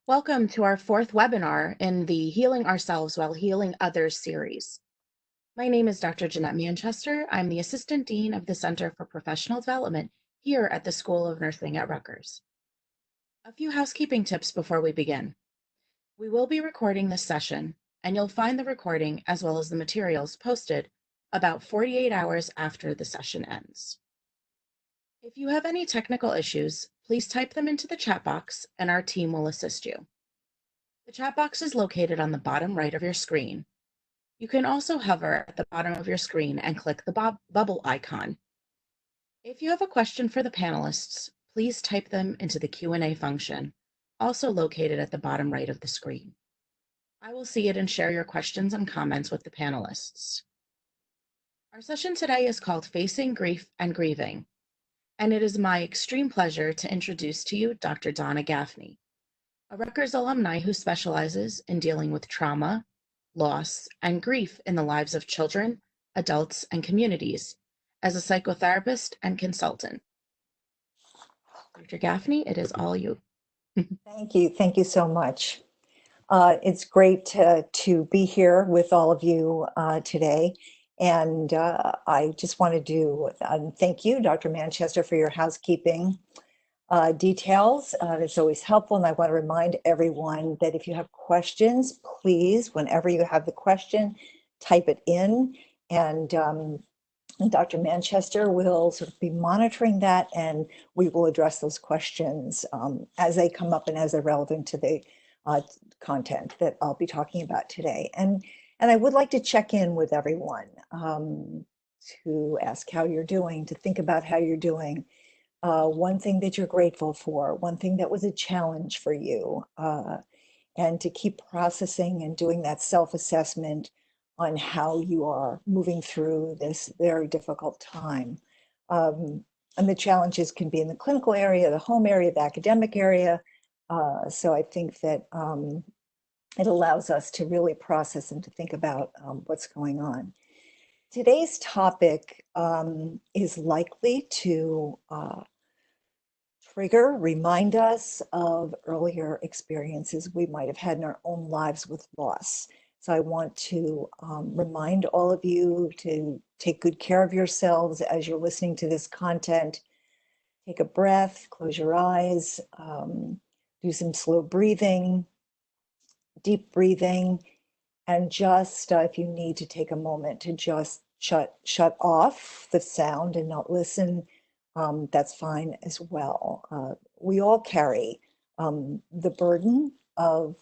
Welcome to our fourth webinar in the Healing Ourselves While Healing Others series. My name is Dr. Jeanette Manchester. I'm the Assistant Dean of the Center for Professional Development here at the School of Nursing at Rutgers. A few housekeeping tips before we begin. We will be recording this session, and you'll find the recording as well as the materials posted about 48 hours after the session ends. If you have any technical issues, please type them into the chat box and our team will assist you. The chat box is located on the bottom right of your screen. You can also hover at the bottom of your screen and click the bubble icon. If you have a question for the panelists, please type them into the Q&A function, also located at the bottom right of the screen. I will see it and share your questions and comments with the panelists. Our session today is called Facing Grief and Grieving, and it is my extreme pleasure to introduce to you Dr. Donna Gaffney, a Rutgers alumni who specializes in dealing with trauma, loss, and grief in the lives of children, adults, and communities as a psychotherapist and consultant. Dr. Gaffney, it is all you. Thank you. Thank you so much. It's great to be here with all of you today. And I just wanted to thank you, Dr. Manchester, for your housekeeping details. It's always helpful. And I want to remind everyone that if you have questions, please, whenever you have the question, type it in. And Dr. Manchester will sort of be monitoring that, and we will address those questions as they come up and as they're relevant to the content that I'll be talking about today. And I would like to check in with everyone to ask how you're doing, to think about how you're doing. One thing that you're grateful for, one thing that was a challenge for you, and to keep processing and doing that self-assessment on how you are moving through this very difficult time. And the challenges can be in the clinical area, the home area, the academic area. So I think that it allows us to really process and to think about what's going on. Today's topic is likely to remind us of earlier experiences we might have had in our own lives with loss. So I want to remind all of you to take good care of yourselves as you're listening to this content. Take a breath, close your eyes, do some slow breathing, deep breathing, and just if you need to take a moment to just shut off the sound and not listen, that's fine as well. We all carry the burden of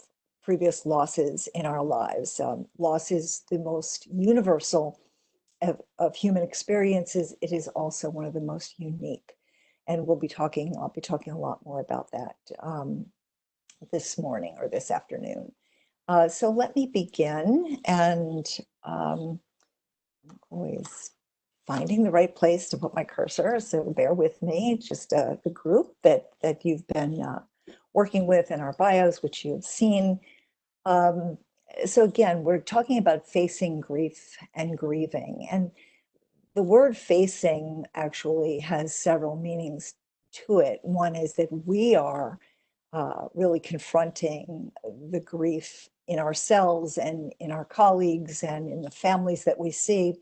previous losses in our lives. Loss is the most universal of human experiences. It is also one of the most unique. And I'll be talking a lot more about that this morning or this afternoon. So let me begin, and I'm always finding the right place to put my cursor, so bear with me. Just the group that you've been working with in our bios, which you've seen. So again, we're talking about facing grief and grieving. And the word facing actually has several meanings to it. One is that we are really confronting the grief in ourselves and in our colleagues and in the families that we see.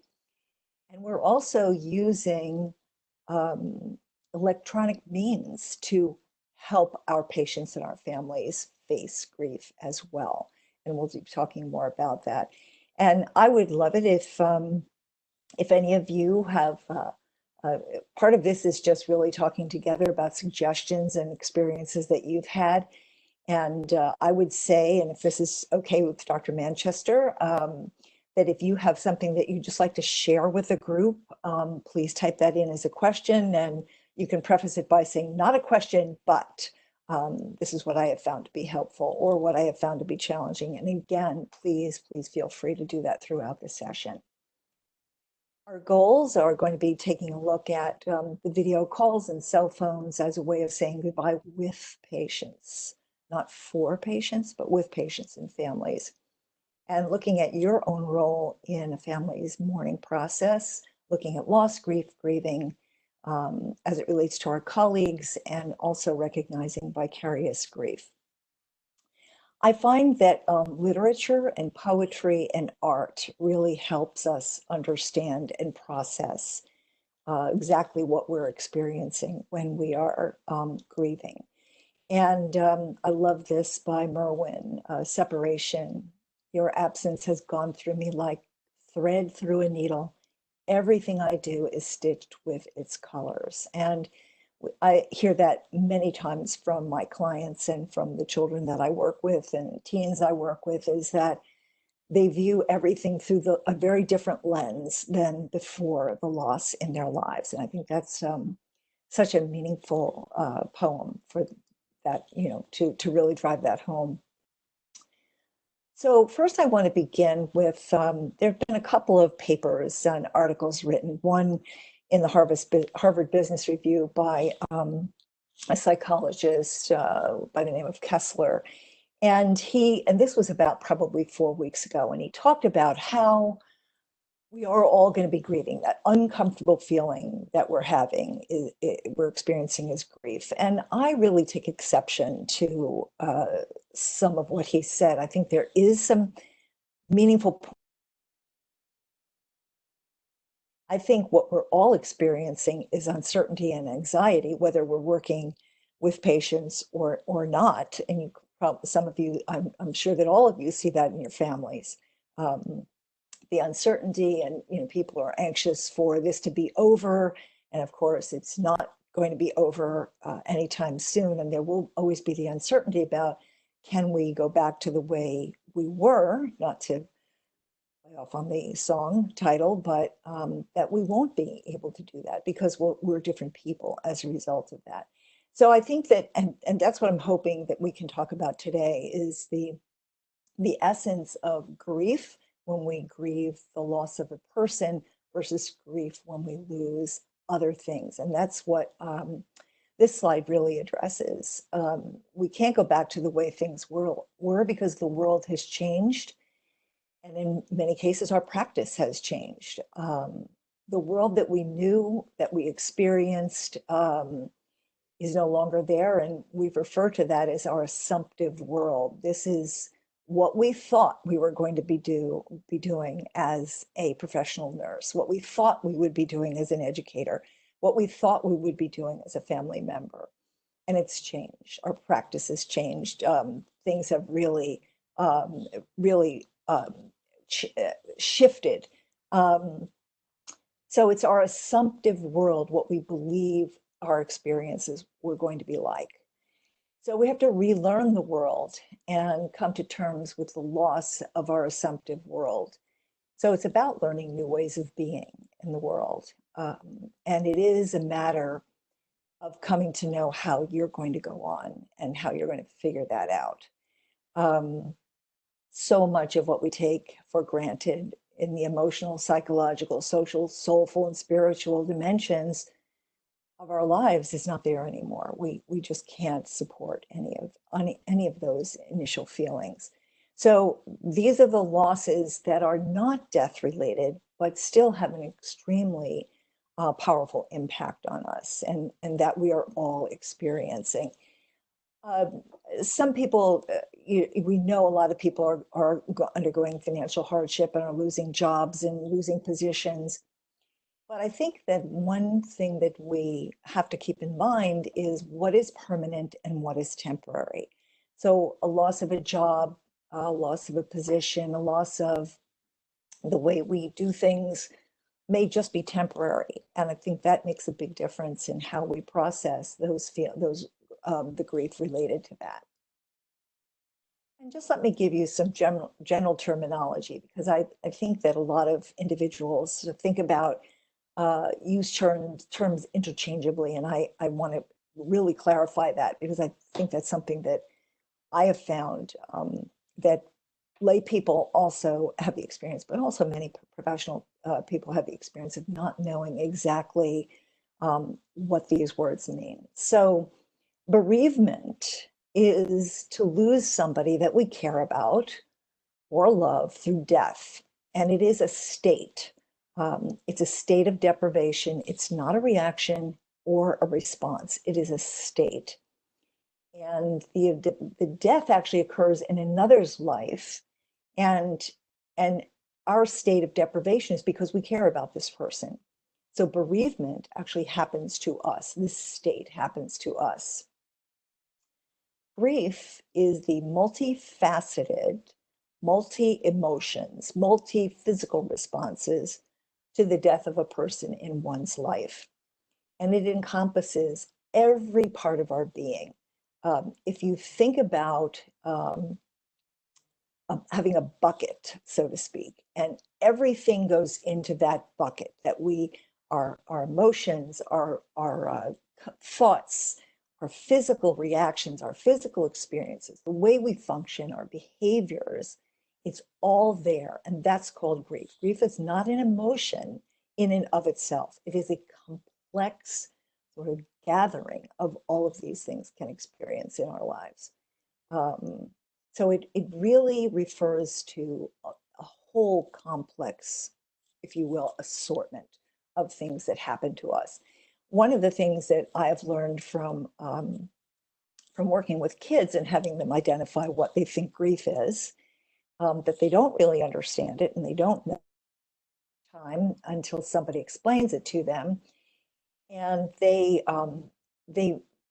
And we're also using electronic means to help our patients and our families face grief as well. And we'll be talking more about that. And I would love it if any of you have, part of this is just really talking together about suggestions and experiences that you've had. And I would say, and if this is okay with Dr. Manchester, that if you have something that you just like to share with the group, please type that in as a question, and you can preface it by saying not a question, but this is what I have found to be helpful or what I have found to be challenging. And again, please feel free to do that throughout the session. Our goals are going to be taking a look at the video calls and cell phones as a way of saying goodbye with patients, not for patients, but with patients and families. And looking at your own role in a family's mourning process, looking at loss, grief, grieving, as it relates to our colleagues, and also recognizing vicarious grief. I find that literature and poetry and art really helps us understand and process exactly what we're experiencing when we are grieving. And I love this by Merwin, Separation. Your absence has gone through me like thread through a needle. Everything I do is stitched with its colors. And I hear that many times from my clients and from the children that I work with and teens I work with, is that they view everything through a very different lens than before the loss in their lives. And I think that's such a meaningful poem for that, to really drive that home. So first I want to begin with, there have been a couple of papers and articles written, one in the Harvard Business Review by a psychologist by the name of Kessler. And this was about probably 4 weeks ago, and he talked about how we are all going to be grieving. That uncomfortable feeling that we're having, we're experiencing as grief. And I really take exception to some of what he said. I think there is some meaningful. I think what we're all experiencing is uncertainty and anxiety, whether we're working with patients or not. And you probably, some of you, I'm sure that all of you see that in your families. The uncertainty, and people are anxious for this to be over, and of course it's not going to be over anytime soon, and there will always be the uncertainty about, can we go back to the way we were, not to play off on the song title, but that we won't be able to do that because we're different people as a result of that. So I think that, and that's what I'm hoping that we can talk about today, is the essence of grief when we grieve the loss of a person versus grief when we lose other things. And that's what this slide really addresses. We can't go back to the way things were because the world has changed. And in many cases, our practice has changed. The world that we knew, that we experienced, is no longer there. And we've referred to that as our assumptive world. This is what we thought we were going to be doing as a professional nurse, what we thought we would be doing as an educator, what we thought we would be doing as a family member. And it's changed. Our practice has changed. Things have really, really shifted. So it's our assumptive world, what we believe our experiences were going to be like. So we have to relearn the world and come to terms with the loss of our assumptive world. So it's about learning new ways of being in the world. And it is a matter of coming to know how you're going to go on and how you're going to figure that out. So much of what we take for granted in the emotional, psychological, social, soulful, and spiritual dimensions of our lives is not there anymore. We just can't support any of those initial feelings. So these are the losses that are not death related, but still have an extremely powerful impact on us, and that we are all experiencing. Uh, some people, we know a lot of people are undergoing financial hardship and are losing jobs and losing positions. But I think that one thing that we have to keep in mind is what is permanent and what is temporary. So a loss of a job, a loss of a position, a loss of the way we do things may just be temporary. And I think that makes a big difference in how we process the grief related to that. And just let me give you some general terminology, because I think that a lot of individuals think about use terms interchangeably, and I want to really clarify that, because I think that's something that I have found that lay people also have the experience, but also many professional people have the experience of not knowing exactly what these words mean. So bereavement is to lose somebody that we care about or love through death. And it is a state. It's a state of deprivation. It's not a reaction or a response. It is a state. And the death actually occurs in another's life, and and our state of deprivation is because we care about this person. So bereavement actually happens to us. This state happens to us. Grief is the multifaceted, multi emotions, multi physical responses to the death of a person in one's life. And it encompasses every part of our being. If you think about having a bucket, so to speak, and everything goes into that bucket that our emotions, our thoughts, our physical reactions, our physical experiences, the way we function, our behaviors, it's all there. And that's called grief. Grief is not an emotion in and of itself. It is a complex sort of gathering of all of these things can experience in our lives. Um, so it really refers to a whole complex, if you will, assortment of things that happen to us. One of the things that I have learned from working with kids and having them identify what they think grief is, that they don't really understand it and they don't know time until somebody explains it to them, and they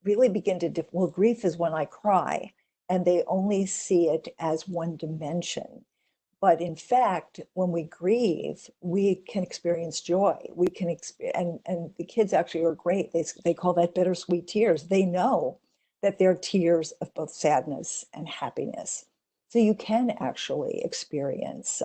really begin to well, grief is when I cry, and they only see it as one dimension. But in fact, when we grieve, we can experience joy. We can and the kids actually are great. They call that bittersweet tears. They know that they're tears of both sadness and happiness. So you can actually experience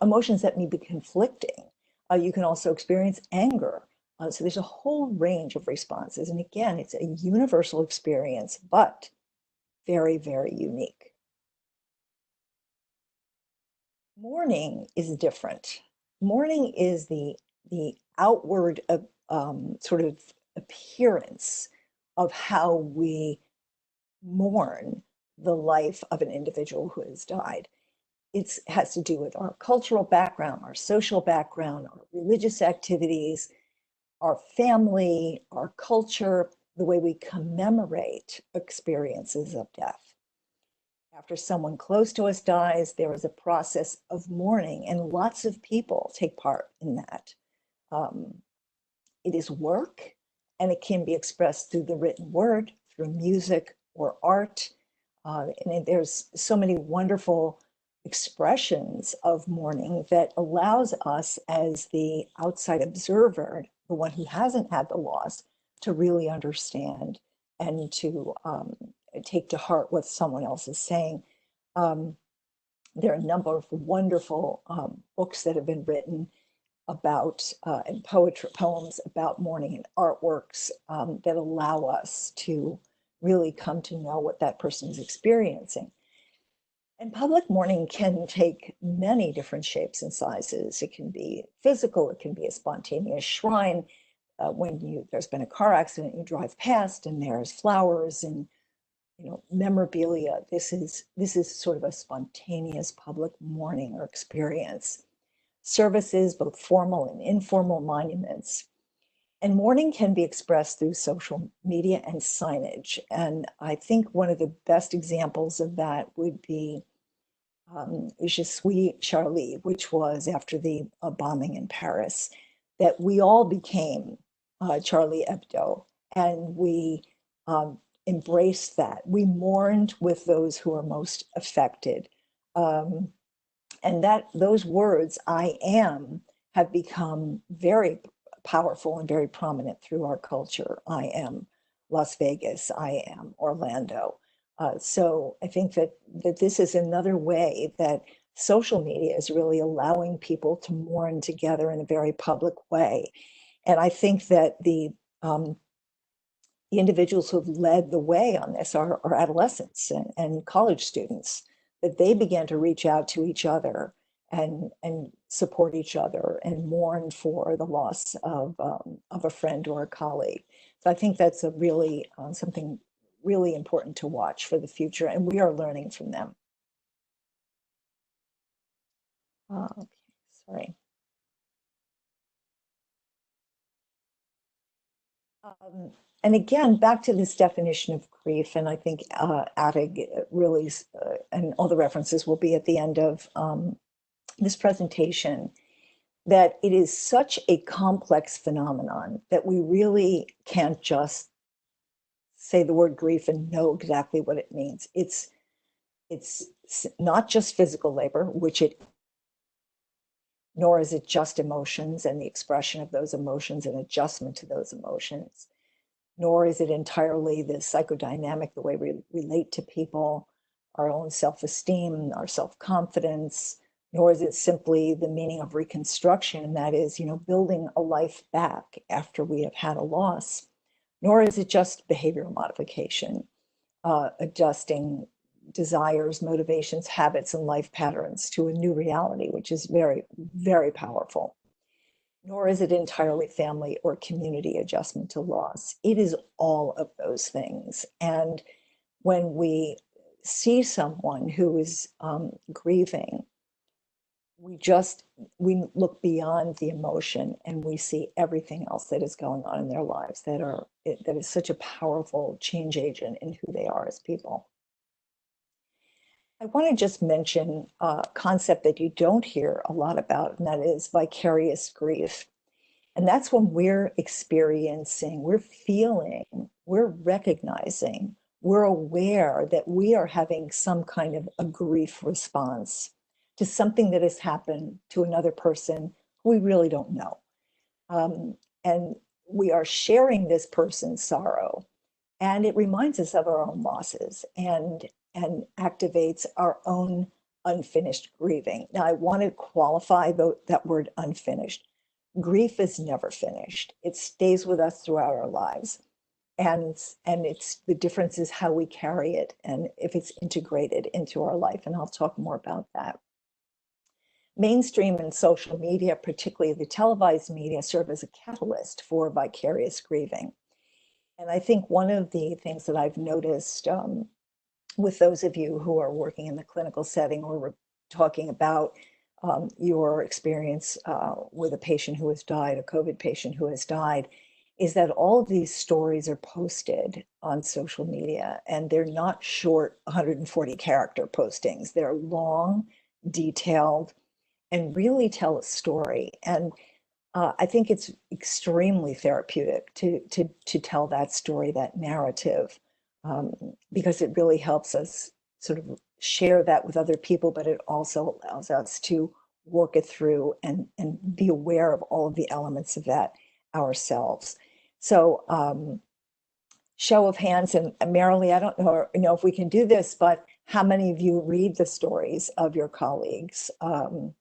emotions that may be conflicting. You can also experience anger. So there's a whole range of responses. And again, it's a universal experience, but very, very unique. Mourning is different. Mourning is the outward sort of appearance of how we mourn the life of an individual who has died. It has to do with our cultural background, our social background, our religious activities, our family, our culture, the way we commemorate experiences of death. After someone close to us dies, there is a process of mourning, and lots of people take part in that. Um, it is work, and it can be expressed through the written word, through music or art. And there's so many wonderful expressions of mourning that allows us as the outside observer, the one who hasn't had the loss, to really understand and to take to heart what someone else is saying. Um, there are a number of wonderful books that have been written about and poetry poems about mourning and artworks that allow us to really come to know what that person is experiencing. And public mourning can take many different shapes and sizes. It can be physical, it can be a spontaneous shrine. When there's been a car accident, you drive past and there's flowers and memorabilia. This is sort of a spontaneous public mourning or experience. Services, both formal and informal monuments. And mourning can be expressed through social media and signage. And I think one of the best examples of that would be Je suis Charlie, which was after the bombing in Paris, that we all became Charlie Hebdo, and we embraced that. We mourned with those who are most affected. Um, and that those words, I am, have become very powerful and very prominent through our culture. I am Las Vegas, I am Orlando. So I think that this is another way that social media is really allowing people to mourn together in a very public way. And I think that the individuals who have led the way on this are adolescents and college students, that they began to reach out to each other and support each other and mourn for the loss of a friend or a colleague. So I think that's a really something really important to watch for the future, and we are learning from them. Okay, sorry. Um, And again, back to this definition of grief, and I think Attig really, and all the references will be at the end of this presentation, that it is such a complex phenomenon that we really can't just say the word grief and know exactly what it means. It's not just physical labor, which it, nor is it just emotions and the expression of those emotions and adjustment to those emotions, nor is it entirely the psychodynamic, the way we relate to people, our own self-esteem, our self-confidence, nor is it simply the meaning of reconstruction, and that is, building a life back after we have had a loss, nor is it just behavioral modification, adjusting desires, motivations, habits, and life patterns to a new reality, which is very, very powerful. Nor is it entirely family or community adjustment to loss. It is all of those things. And when we see someone who is grieving, we look beyond the emotion and we see everything else that is going on in their lives that is such a powerful change agent in who they are as people. I want to just mention a concept that you don't hear a lot about, and that is vicarious grief. And that's when we're experiencing, we're feeling, we're recognizing, we're aware that we are having some kind of a grief response to something that has happened to another person who we really don't know. And we are sharing this person's sorrow, and it reminds us of our own losses and activates our own unfinished grieving. Now, I want to qualify that word unfinished. Grief is never finished. It stays with us throughout our lives. And it's the difference is how we carry it and if it's integrated into our life. And I'll talk more about that. Mainstream and social media, particularly the televised media, serve as a catalyst for vicarious grieving. And I think one of the things that I've noticed with those of you who are working in the clinical setting or we're talking about your experience with a patient who has died, a COVID patient who has died, is that all of these stories are posted on social media and they're not short 140 character postings. They're long, detailed, and really tell a story. And I think it's extremely therapeutic to tell that story, that narrative, because it really helps us sort of share that with other people, but it also allows us to work it through and be aware of all of the elements of that ourselves. So, show of hands, and Marilee, I don't know if we can do this, but how many of you read the stories of your colleagues on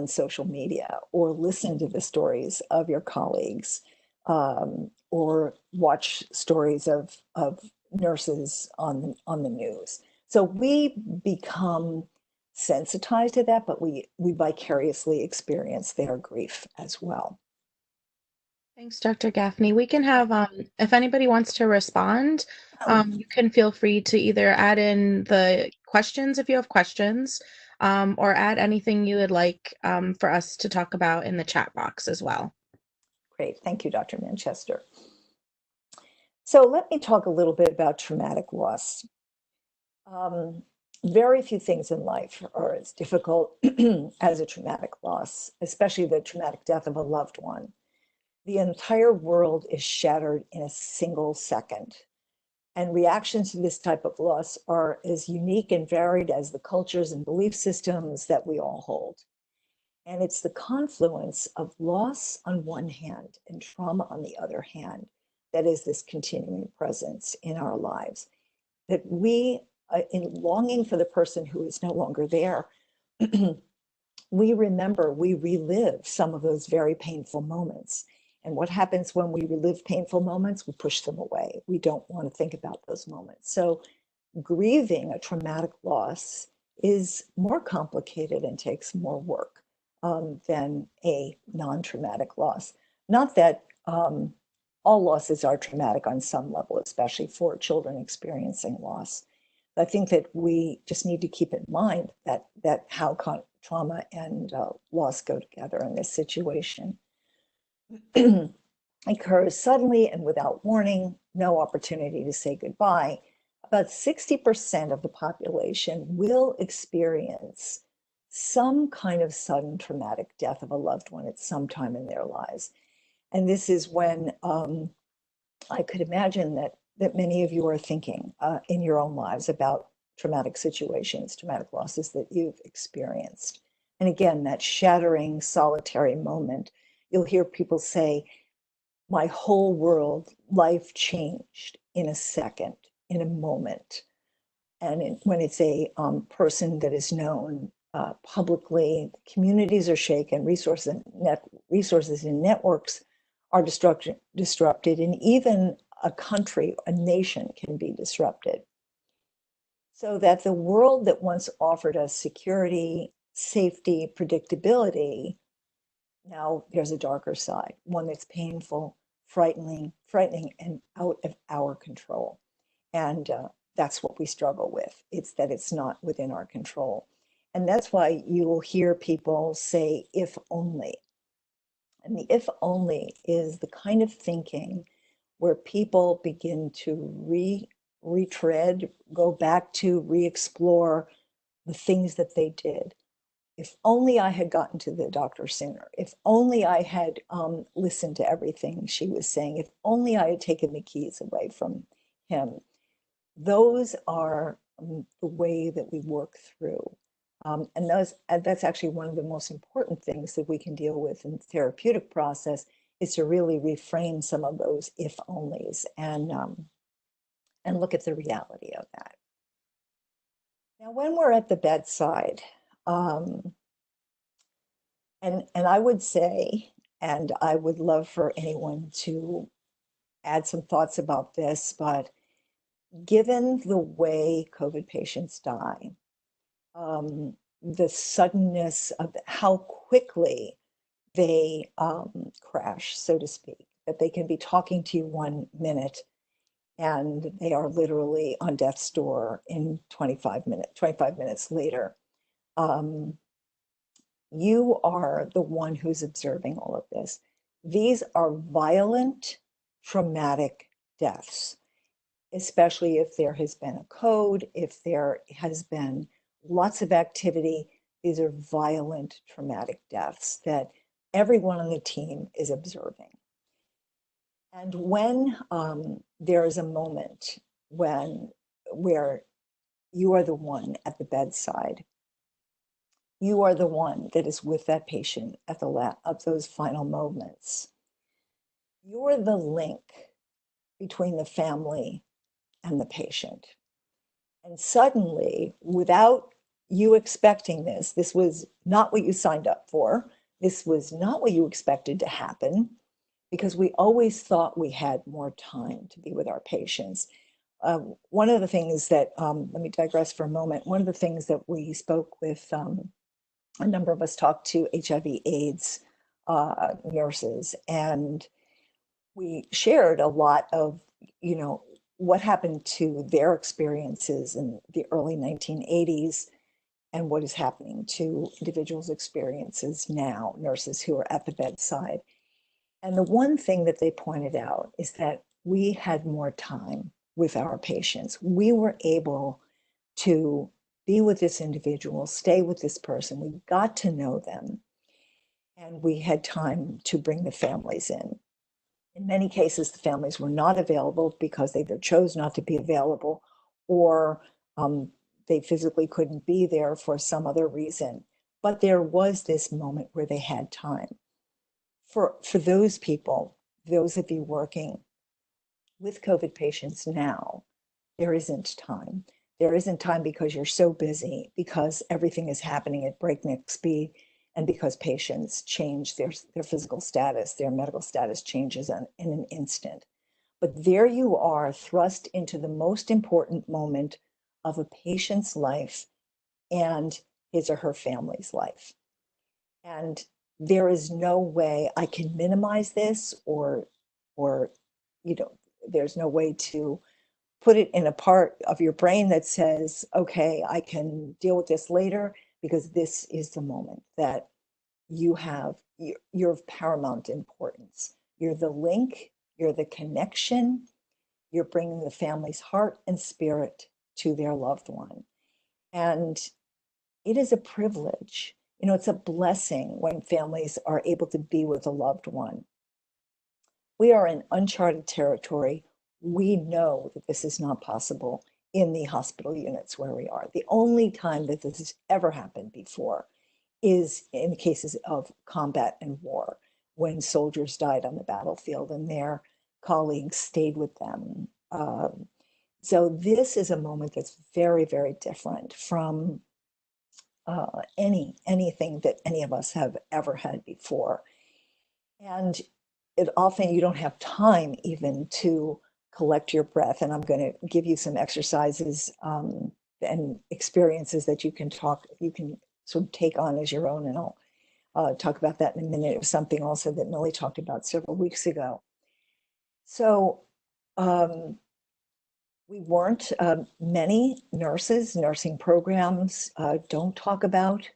social media, or listen to the stories of your colleagues, or watch stories of nurses on the news? So we become sensitized to that, but we vicariously experience their grief as well. Thanks, Dr. Gaffney. We can have, if anybody wants to respond, you can feel free to either add in the questions if you have questions, or add anything you would like for us to talk about in the chat box as well. Great, thank you, Dr. Manchester. So let me talk a little bit about traumatic loss. Very few things in life are as difficult as a traumatic loss, especially the traumatic death of a loved one. The entire world is shattered in a single second. And reactions to this type of loss are as unique and varied as the cultures and belief systems that we all hold. And it's the confluence of loss on one hand and trauma on the other hand that is this continuing presence in our lives. That we, in longing for the person who is no longer there, we remember, we relive some of those very painful moments. And what happens when we relive painful moments? We push them away. We don't want to think about those moments. So grieving a traumatic loss is more complicated and takes more work than a non-traumatic loss. Not that all losses are traumatic on some level, especially for children experiencing loss. I think that we just need to keep in mind that how trauma and loss go together in this situation. occurs suddenly and without warning, no opportunity to say goodbye, about 60% of the population will experience some kind of sudden traumatic death of a loved one at some time in their lives. And this is when I could imagine that many of you are thinking in your own lives about traumatic situations, traumatic losses that you've experienced. And again, that shattering, solitary moment, you'll hear people say, my whole world, life changed in a second, in a moment. And when it's a person that is known publicly, communities are shaken, resources and networks are disrupted, and even a country, a nation can be disrupted. So that the world that once offered us security, safety, predictability, now there's a darker side, one that's painful, frightening, and out of our control. And that's what we struggle with. It's that it's not within our control. And that's why you will hear people say, if only. And the if only is the kind of thinking where people begin to retread, go back to re-explore the things that they did. If only I had gotten to the doctor sooner. If only I had listened to everything she was saying. If only I had taken the keys away from him. Those are the way that we work through. And that's actually one of the most important things that we can deal with in the therapeutic process is to really reframe some of those if onlys and look at the reality of that. Now, when we're at the bedside, and I would say, and I would love for anyone to add some thoughts about this, but given the way COVID patients die, the suddenness of how quickly they crash, so to speak, that they can be talking to you 1 minute and they are literally on death's door in 25 minutes later. You are the one who's observing all of this. These are violent, traumatic deaths, especially if there has been a code, if there has been lots of activity. These are violent, traumatic deaths that everyone on the team is observing. And when there is a moment where you are the one at the bedside, you are the one that is with that patient at of those final moments. You're the link between the family and the patient. And suddenly, without you expecting this was not what you signed up for. This was not what you expected to happen, because we always thought we had more time to be with our patients. One of the things that, let me digress for a moment. One of the things that we spoke with, a number of us talked to HIV/AIDS nurses, and we shared a lot of, what happened to their experiences in the early 1980s and what is happening to individuals' experiences now, nurses who are at the bedside. And the one thing that they pointed out is that we had more time with our patients. We were able to be with this individual, stay with this person. We got to know them, and we had time to bring the families in. In many cases, the families were not available because they either chose not to be available or they physically couldn't be there for some other reason. But there was this moment where they had time. For those people, those of you working with COVID patients now, there isn't time. There isn't time because you're so busy, because everything is happening at breakneck speed, and because patients change their physical status, their medical status changes in an instant. But there you are, thrust into the most important moment of a patient's life and his or her family's life. And there is no way I can minimize this or there's no way to put it in a part of your brain that says, okay, I can deal with this later, because this is the moment that you're of paramount importance. You're the link, you're the connection, you're bringing the family's heart and spirit to their loved one. And it is a privilege. It's a blessing when families are able to be with a loved one. We are in uncharted territory. We know that this is not possible in the hospital units where we are. The only time that this has ever happened before is in cases of combat and war, when soldiers died on the battlefield and their colleagues stayed with them. So this is a moment that's very, very different from anything that any of us have ever had before. And it often you don't have time even to collect your breath. And I'm going to give you some exercises and experiences that you can sort of take on as your own. And I'll talk about that in a minute. It was something also that Millie talked about several weeks ago. So we weren't, many nursing programs don't talk about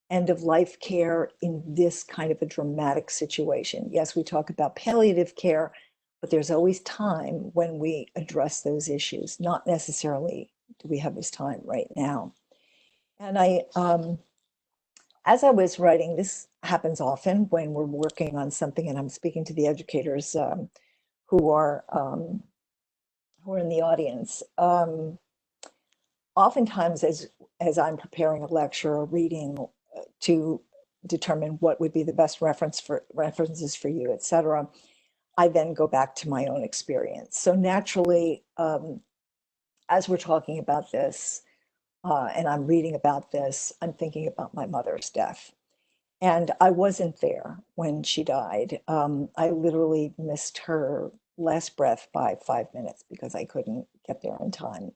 end of life care in this kind of a dramatic situation. Yes, we talk about palliative care, but there's always time when we address those issues. Not necessarily do we have this time right now. And as I was writing, this happens often when we're working on something, and I'm speaking to the educators who are in the audience. Oftentimes, as I'm preparing a lecture or reading to determine what would be the best references for you, et cetera, I then go back to my own experience. So naturally, as we're talking about this and I'm reading about this, I'm thinking about my mother's death. And I wasn't there when she died. I literally missed her last breath by 5 minutes because I couldn't get there in time.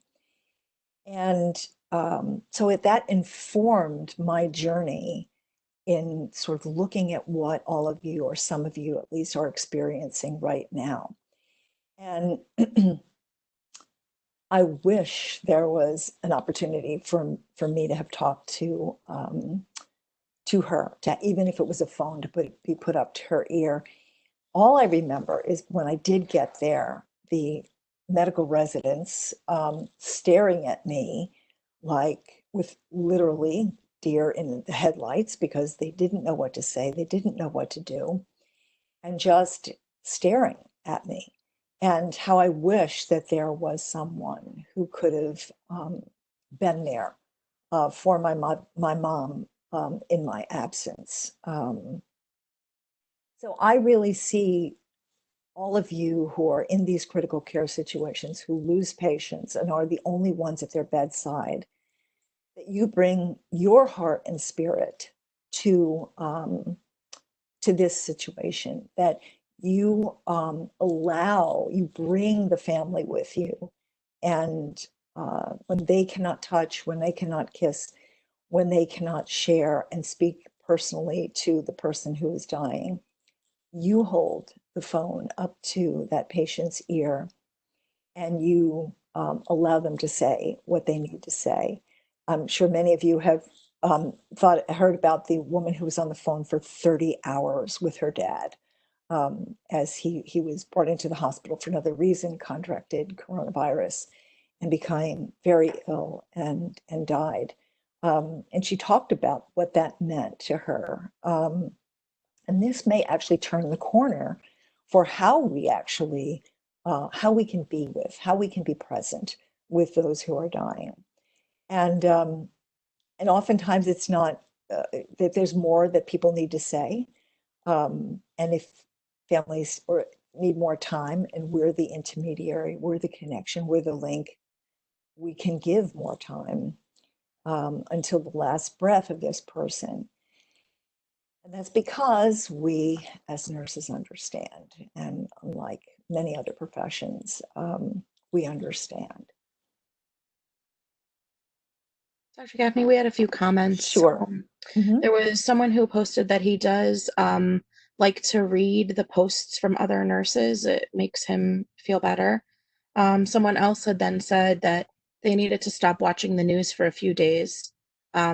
And so that informed my journey in sort of looking at what all of you, or some of you at least, are experiencing right now. And I wish there was an opportunity for me to have talked to her, even if it was a phone, to be put up to her ear. All I remember is when I did get there, the medical residents staring at me like with literally deer in the headlights, because they didn't know what to say, they didn't know what to do, and just staring at me. And how I wish that there was someone who could have been there for my mom in my absence. So I really see all of you who are in these critical care situations, who lose patients and are the only ones at their bedside, that you bring your heart and spirit to this situation, that you you bring the family with you. And when they cannot touch, when they cannot kiss, when they cannot share and speak personally to the person who is dying, you hold the phone up to that patient's ear and you allow them to say what they need to say. I'm sure many of you have heard about the woman who was on the phone for 30 hours with her dad as he was brought into the hospital for another reason, contracted coronavirus, and became very ill and died. And she talked about what that meant to her. And this may actually turn the corner for how we actually, how we can be with, how we can be present with those who are dying. And oftentimes it's not that there's more that people need to say. And if families need more time and we're the intermediary, we're the connection, we're the link, we can give more time until the last breath of this person. And that's because we as nurses understand, and unlike many other professions, we understand. Dr. Gaffney, we had a few comments. Sure. There was someone who posted that he does like to read the posts from other nurses. It makes him feel better. Someone else had then said that they needed to stop watching the news for a few days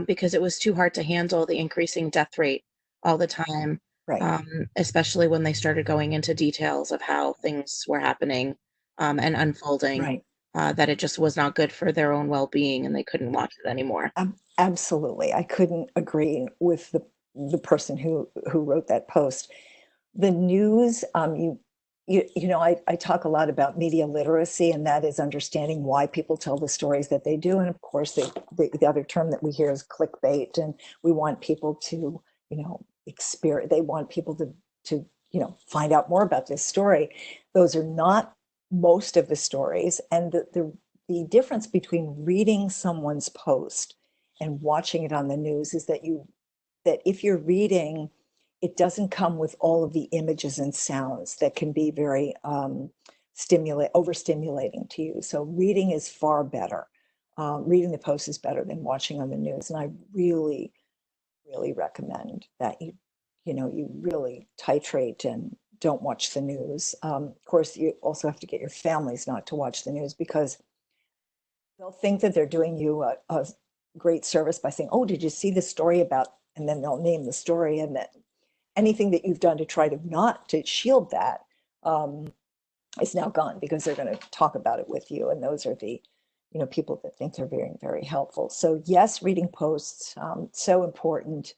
because it was too hard to handle the increasing death rate all the time. right, especially when they started going into details of how things were happening and unfolding, right. that it just was not good for their own well-being and they couldn't watch it anymore. Absolutely. I couldn't agree with the person who wrote that post. The news, I talk a lot about media literacy, and that is understanding why people tell the stories that they do. And of course, the other term that we hear is clickbait, and we want people to, experience. They want people to find out more about this story. Those are not most of the stories, and the difference between reading someone's post and watching it on the news is that if you're reading, it doesn't come with all of the images and sounds that can be very overstimulating to you. So reading is far better. Reading the post is better than watching on the news, and I really, really recommend that you really titrate and don't watch the news. Of course, you also have to get your families not to watch the news because they'll think that they're doing you a great service by saying, "Oh, did you see the story about?" And then they'll name the story, and then anything that you've done to try to not to shield that um, is now gone because they're going to talk about it with you, and those are the people that think they're very, very helpful. So yes, reading posts, so important.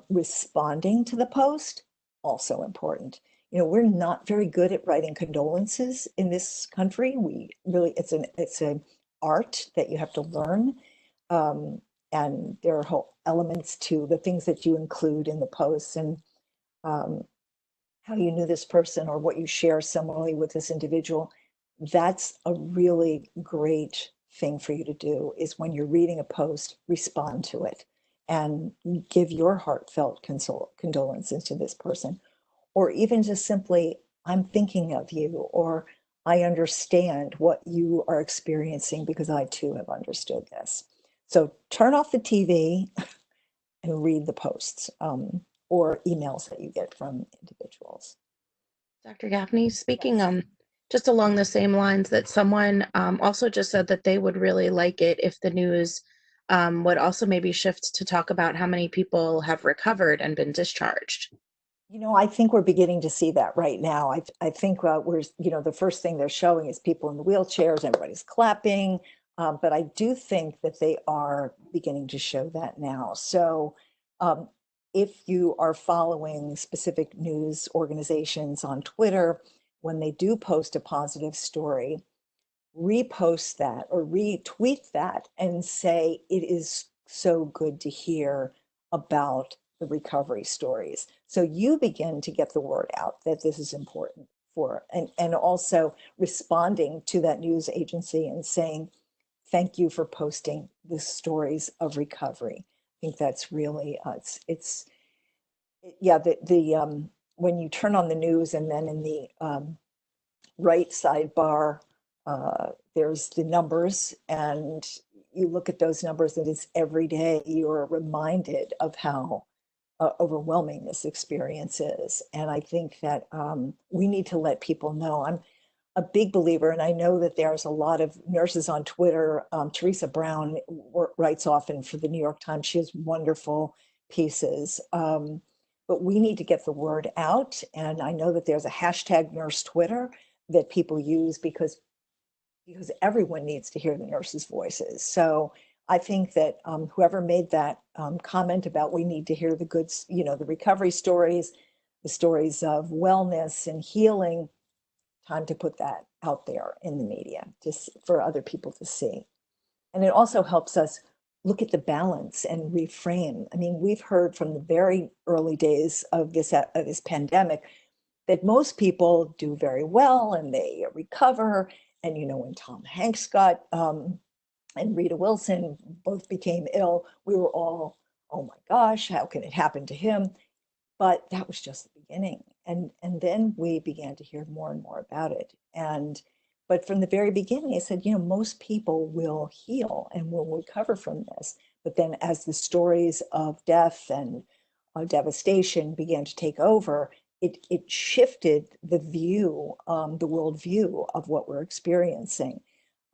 Responding to the post, also important. We're not very good at writing condolences in this country. We really, it's an art that you have to learn. Um, and there are whole elements to the things that you include in the posts, and um, how you knew this person or what you share similarly with this individual. That's a really great thing for you to do, is when you're reading a post, respond to it and give your heartfelt condolences to this person, or even just simply, I'm thinking of you, or I understand what you are experiencing because I too have understood this. So turn off the TV and read the posts, or emails that you get from individuals. Dr. Gaffney, speaking Yes. just along the same lines, that someone also just said that they would really like it if the news would also maybe shift to talk about how many people have recovered and been discharged. I think we're beginning to see that right now. I think the first thing they're showing is people in the wheelchairs, everybody's clapping. But I do think that they are beginning to show that now. So um, if you are following specific news organizations on Twitter, when they do post a positive story, repost that or retweet that and say it is so good to hear about the recovery stories. So you begin to get the word out that this is important for, and also responding to that news agency and saying, thank you for posting the stories of recovery. I think that's really, yeah, when you turn on the news and then in the right sidebar, there's the numbers, and you look at those numbers, and it's every day you're reminded of how overwhelming this experience is. And I think that we need to let people know. I'm a big believer, and I know that there's a lot of nurses on Twitter. Teresa Brown writes often for the New York Times. She has wonderful pieces. But we need to get the word out. And I know that there's a hashtag nurse Twitter that people use because everyone needs to hear the nurses' voices. So I think that whoever made that comment about we need to hear the good, the recovery stories, the stories of wellness and healing, time to put that out there in the media just for other people to see. And it also helps us look at the balance and reframe. I mean, we've heard from the very early days of this pandemic that most people do very well and they recover. And when Tom Hanks got and Rita Wilson both became ill, we were all, oh my gosh, how can it happen to him? But that was just the beginning. And then we began to hear more and more about it. But from the very beginning, I said, most people will heal and will recover from this. But then as the stories of death and devastation began to take over, it shifted the view, the worldview of what we're experiencing.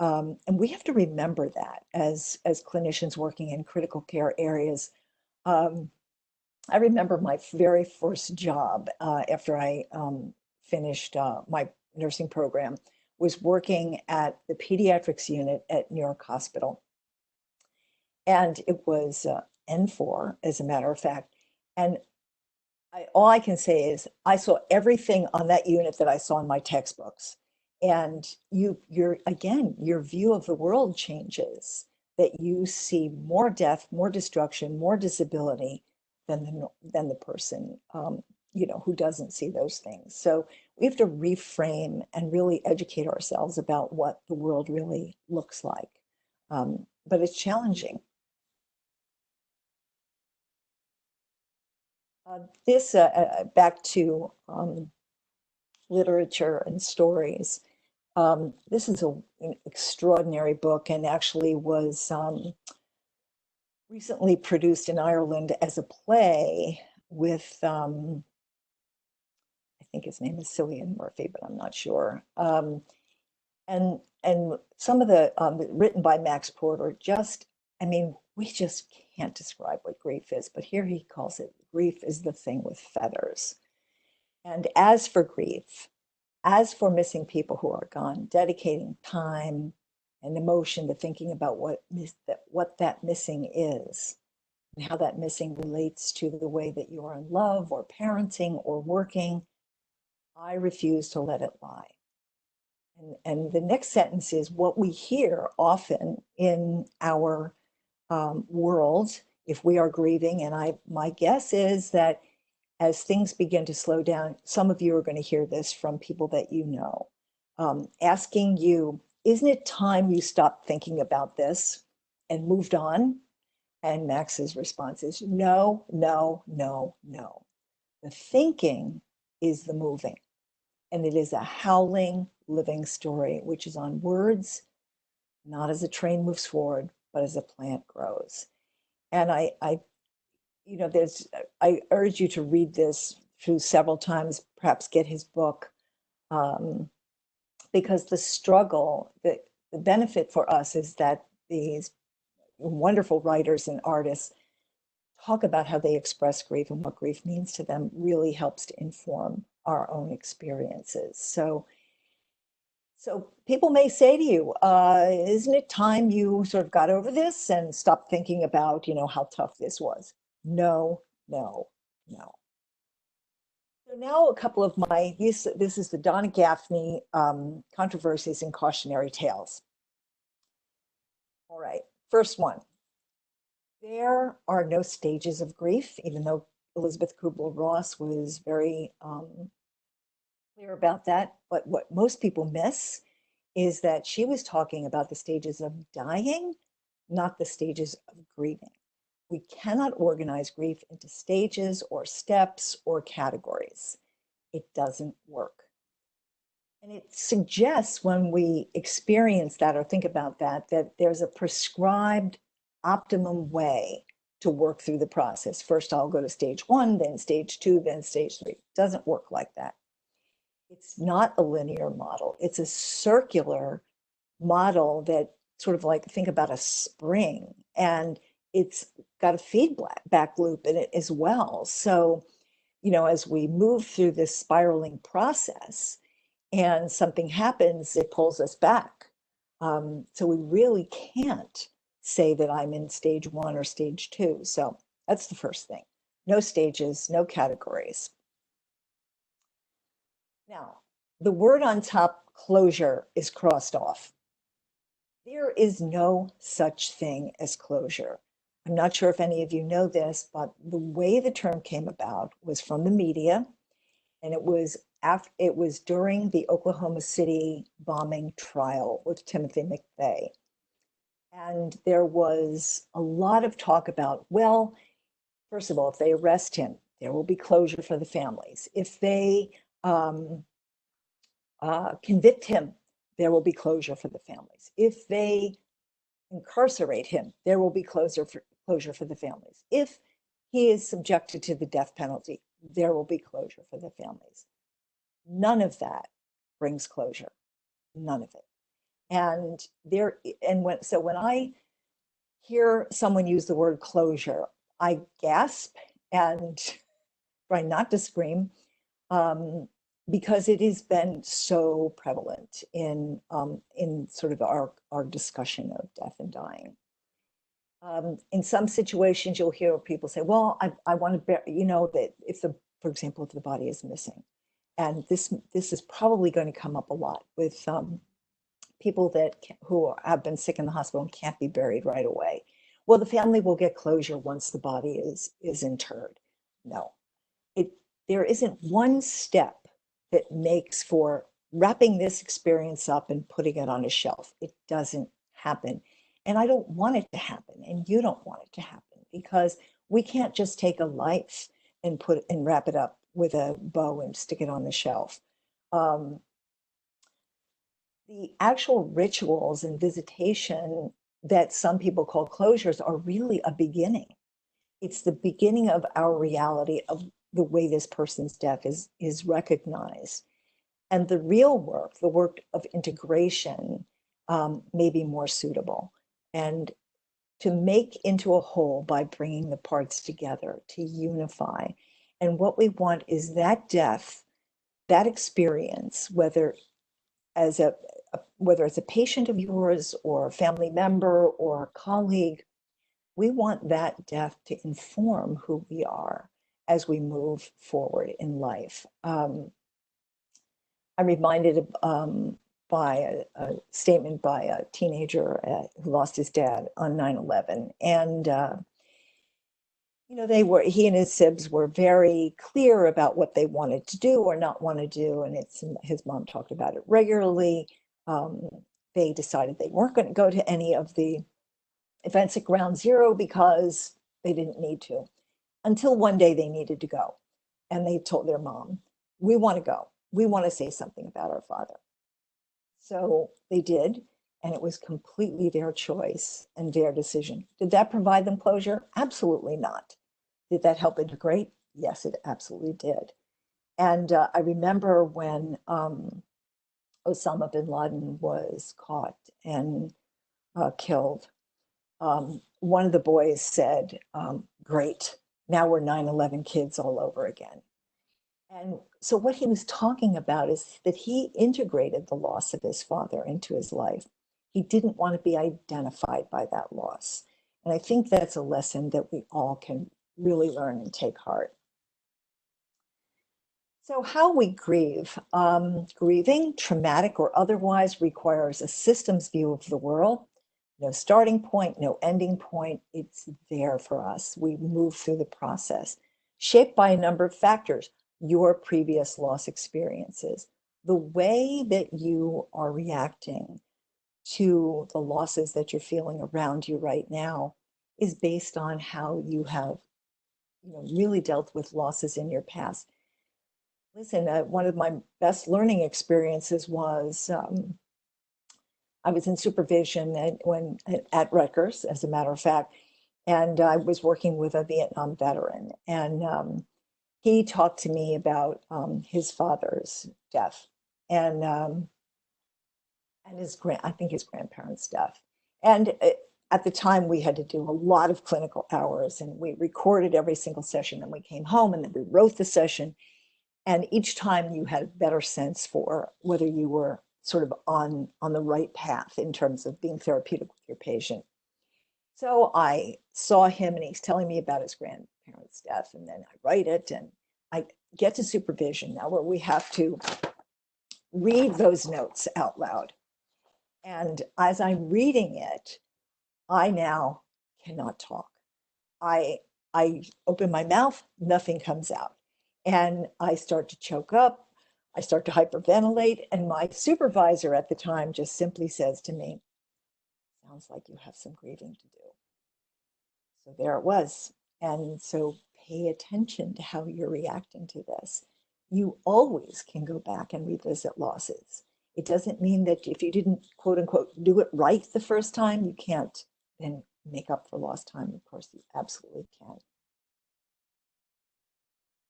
And we have to remember that as clinicians working in critical care areas. Um, I remember my very first job after I finished my nursing program was working at the pediatrics unit at New York Hospital. And it was N4, as a matter of fact. And all I can say is I saw everything on that unit that I saw in my textbooks. And your view of the world changes, that you see more death, more destruction, more disability than the person, who doesn't see those things. So we have to reframe and really educate ourselves about what the world really looks like. But it's challenging. This back to literature and stories. This is an extraordinary book, and actually was recently produced in Ireland as a play with, I think his name is Cillian Murphy, but I'm not sure. And some of the written by Max Porter, I mean, we just can't describe what grief is, but here he calls it grief is the thing with feathers. And as for grief, as for missing people who are gone, dedicating time and emotion to thinking about what that missing is and how that missing relates to the way that you are in love or parenting or working, I refuse to let it lie. And the next sentence is what we hear often in our world if we are grieving. And my guess is that as things begin to slow down, some of you are going to hear this from people that you know, asking you, isn't it time you stopped thinking about this and moved on? And Max's response is no, no, no, no. The thinking is the moving. And it is a howling, living story, which is on words, not as a train moves forward, but as a plant grows. And I urge you to read this through several times, perhaps get his book, because the struggle, the benefit for us is that these wonderful writers and artists talk about how they express grief and what grief means to them really helps to inform our own experiences. So people may say to you, isn't it time you sort of got over this and stopped thinking about, how tough this was? No, no, no. So now a couple of this is the Donna Gaffney controversies and cautionary tales. All right, first one. There are no stages of grief, even though Elizabeth Kubler-Ross was very clear about that. But what most people miss is that she was talking about the stages of dying, not the stages of grieving. We cannot organize grief into stages or steps or categories. It doesn't work. And it suggests when we experience that or think about that, that there's a prescribed optimum way to work through the process. First, I'll go to stage one, then stage two, then stage three. It doesn't work like that. It's not a linear model. It's a circular model that sort of like think about a spring, and it's got a feedback loop in it as well. So, as we move through this spiraling process and something happens, it pulls us back. So we really can't say that I'm in stage one or stage two. So that's the first thing. No stages, no categories. Now, the word on top, closure, is crossed off. There is no such thing as closure. I'm not sure if any of you know this, but the way the term came about was from the media, and it was during the Oklahoma City bombing trial with Timothy McVeigh. And there was a lot of talk about, well, first of all, if they arrest him, there will be closure for the families. If they convict him, there will be closure for the families. If they incarcerate him, there will be closure for the families. If he is subjected to the death penalty, there will be closure for the families. None of that brings closure. None of it. When I hear someone use the word closure, I gasp and try not to scream, because it has been so prevalent in sort of our discussion of death and dying. In some situations, you'll hear people say, well, I want to bear, you know, that if the, for example, if the body is missing, and this is probably going to come up a lot with people who have been sick in the hospital and can't be buried right away. Well, the family will get closure once the body is interred. No, there isn't one step that makes for wrapping this experience up and putting it on a shelf. It doesn't happen. And I don't want it to happen. And you don't want it to happen, because we can't just take a life and wrap it up with a bow and stick it on the shelf. The actual rituals and visitation that some people call closures are really a beginning. It's the beginning of our reality of the way this person's death is recognized. And the real work, the work of integration, may be more suitable. And to make into a whole by bringing the parts together, to unify. And what we want is that death, that experience, whether as whether it's a patient of yours or a family member or a colleague, we want that death to inform who we are as we move forward in life. I'm reminded by a statement by a teenager who lost his dad on 9/11. And, you know, he and his sibs were very clear about what they wanted to do or not want to do. And his mom talked about it regularly. They decided they weren't going to go to any of the events at Ground Zero because they didn't need to, until one day they needed to go. And they told their mom, we want to go. We want to say something about our father. So they did, and it was completely their choice and their decision. Did that provide them closure? Absolutely not. Did that help integrate? Yes, it absolutely did. And I remember when Osama bin Laden was caught and killed, one of the boys said, great, now we're 9/11 kids all over again. And so what he was talking about is that he integrated the loss of his father into his life. He didn't want to be identified by that loss. And I think that's a lesson that we all can really learn and take heart. So how we grieve. Grieving, traumatic or otherwise, requires a systems view of the world. No starting point, no ending point. It's there for us. We move through the process, shaped by a number of factors. Your previous loss experiences, the way that you are reacting to the losses that you're feeling around you right now is based on how you have, really dealt with losses in your past. Listen, one of my best learning experiences was I was in supervision at Rutgers, as a matter of fact, and I was working with a Vietnam veteran, and he talked to me about his father's death and I think his grandparents' death. And at the time, we had to do a lot of clinical hours, and we recorded every single session, and we came home and then we wrote the session. And each time you had a better sense for whether you were sort of on the right path in terms of being therapeutic with your patient. So I saw him and he's telling me about his grandparents' death. And then I write it and I get to supervision now where we have to read those notes out loud. And as I'm reading it, I now cannot talk. I open my mouth, nothing comes out. And I start to choke up. I start to hyperventilate. And my supervisor at the time just simply says to me, sounds like you have some grieving to do. So there it was. And so pay attention to how you're reacting to this. You always can go back and revisit losses. It doesn't mean that if you didn't, quote unquote, do it right the first time, you can't then make up for lost time. Of course, you absolutely can.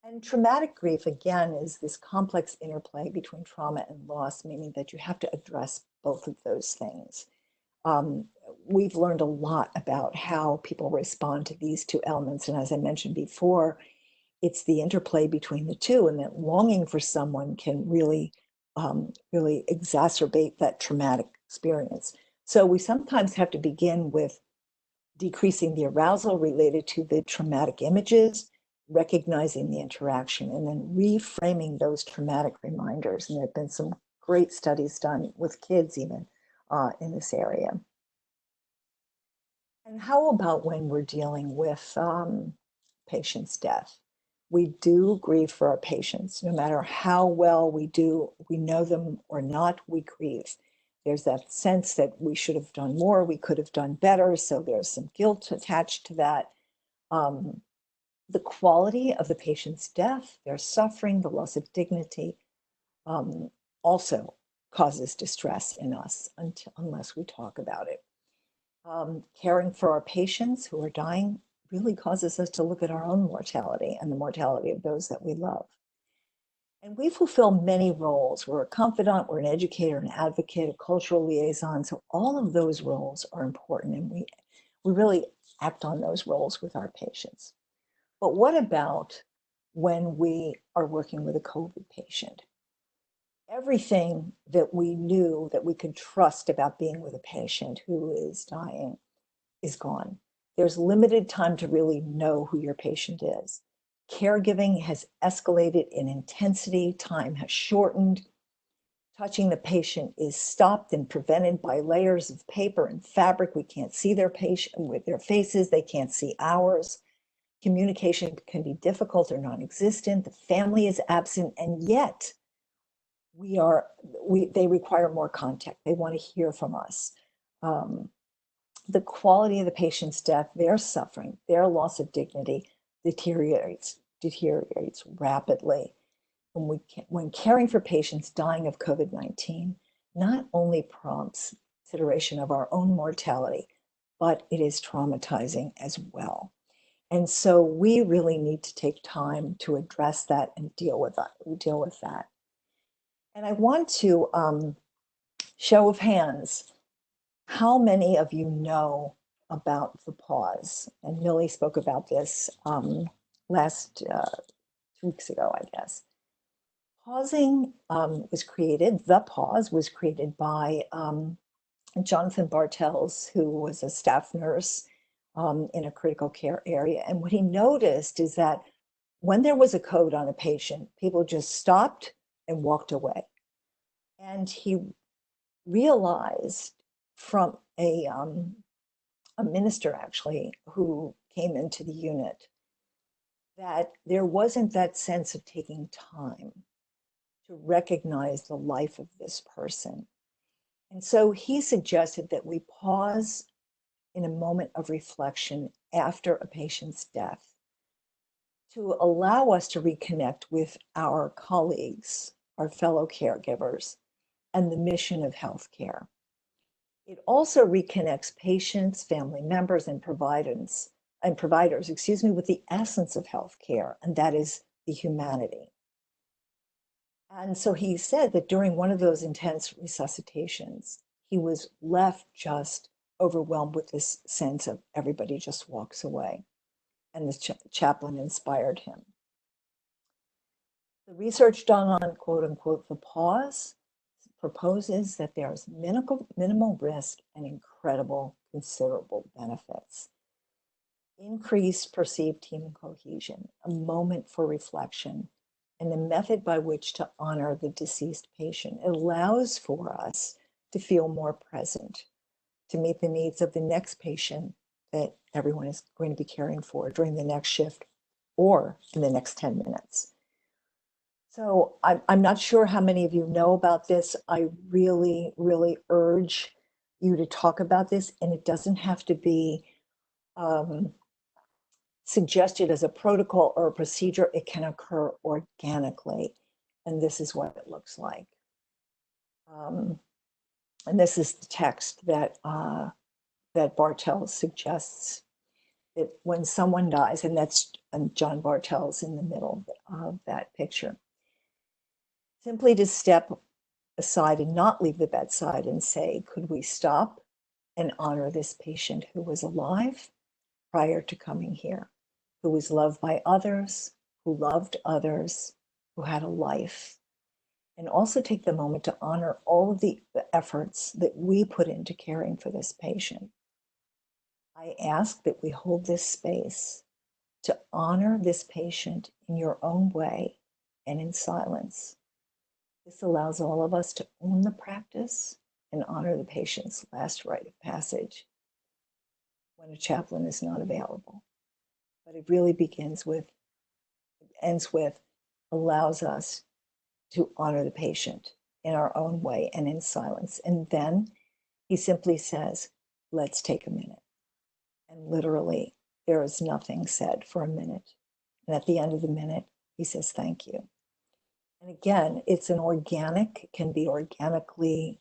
And traumatic grief, again, is this complex interplay between trauma and loss, meaning that you have to address both of those things. we've learned a lot about how people respond to these two elements. And as I mentioned before, it's the interplay between the two, and that longing for someone can really, really exacerbate that traumatic experience. So we sometimes have to begin with decreasing the arousal related to the traumatic images, recognizing the interaction, and then reframing those traumatic reminders. And there have been some great studies done with kids even in this area. And how about when we're dealing with patients' death? We do grieve for our patients, no matter how well we know them or not, we grieve. There's that sense that we should have done more, we could have done better, so there's some guilt attached to that. The quality of the patient's death, their suffering, the loss of dignity, also causes distress in us unless we talk about it. Caring for our patients who are dying really causes us to look at our own mortality and the mortality of those that we love. And we fulfill many roles. We're a confidant, we're an educator, an advocate, a cultural liaison. So all of those roles are important, and we really act on those roles with our patients. But what about when we are working with a COVID patient? Everything that we knew that we could trust about being with a patient who is dying is gone. There's limited time to really know who your patient is. Caregiving has escalated in intensity, time has shortened. Touching the patient is stopped and prevented by layers of paper and fabric. We can't see their patient with their faces, they can't see ours. Communication can be difficult or non-existent. The family is absent, and yet they require more contact. They want to hear from us. The quality of the patient's death, their suffering, their loss of dignity deteriorates rapidly. When caring for patients dying of COVID-19, not only prompts consideration of our own mortality, but it is traumatizing as well. And so we really need to take time to address that and deal with that. And I want to, show of hands, how many of you know about the pause? And Millie spoke about this last 2 weeks ago, I guess. Pausing the pause was created by Jonathan Bartels, who was a staff nurse in a critical care area. And what he noticed is that when there was a code on a patient, people just stopped and walked away. And he realized from a minister actually who came into the unit that there wasn't that sense of taking time to recognize the life of this person. And so he suggested that we pause in a moment of reflection after a patient's death to allow us to reconnect with our colleagues, our fellow caregivers, and the mission of healthcare. It also reconnects patients, family members, and providers, with the essence of healthcare, and that is the humanity. And so he said that during one of those intense resuscitations, he was left just overwhelmed with this sense of everybody just walks away. And the chaplain inspired him. The research done on quote unquote the pause proposes that there's minimal risk and incredible, considerable benefits. Increased perceived team cohesion, a moment for reflection, and a method by which to honor the deceased patient. It allows for us to feel more present, to meet the needs of the next patient that everyone is going to be caring for during the next shift or in the next 10 minutes. So I'm not sure how many of you know about this. I really, really urge you to talk about this, and it doesn't have to be suggested as a protocol or a procedure. It can occur organically, and this is what it looks like. And this is the text that Bartels suggests, that when someone dies, and that's John Bartels in the middle of that picture, simply to step aside and not leave the bedside and say, could we stop and honor this patient who was alive prior to coming here, who was loved by others, who loved others, who had a life. And also take the moment to honor all of the efforts that we put into caring for this patient. I ask that we hold this space to honor this patient in your own way and in silence. This allows all of us to own the practice and honor the patient's last rite of passage when a chaplain is not available. But it really ends with, allows us to honor the patient in our own way and in silence. And then he simply says, let's take a minute. And literally, there is nothing said for a minute. And at the end of the minute, he says, thank you. And again, can be organically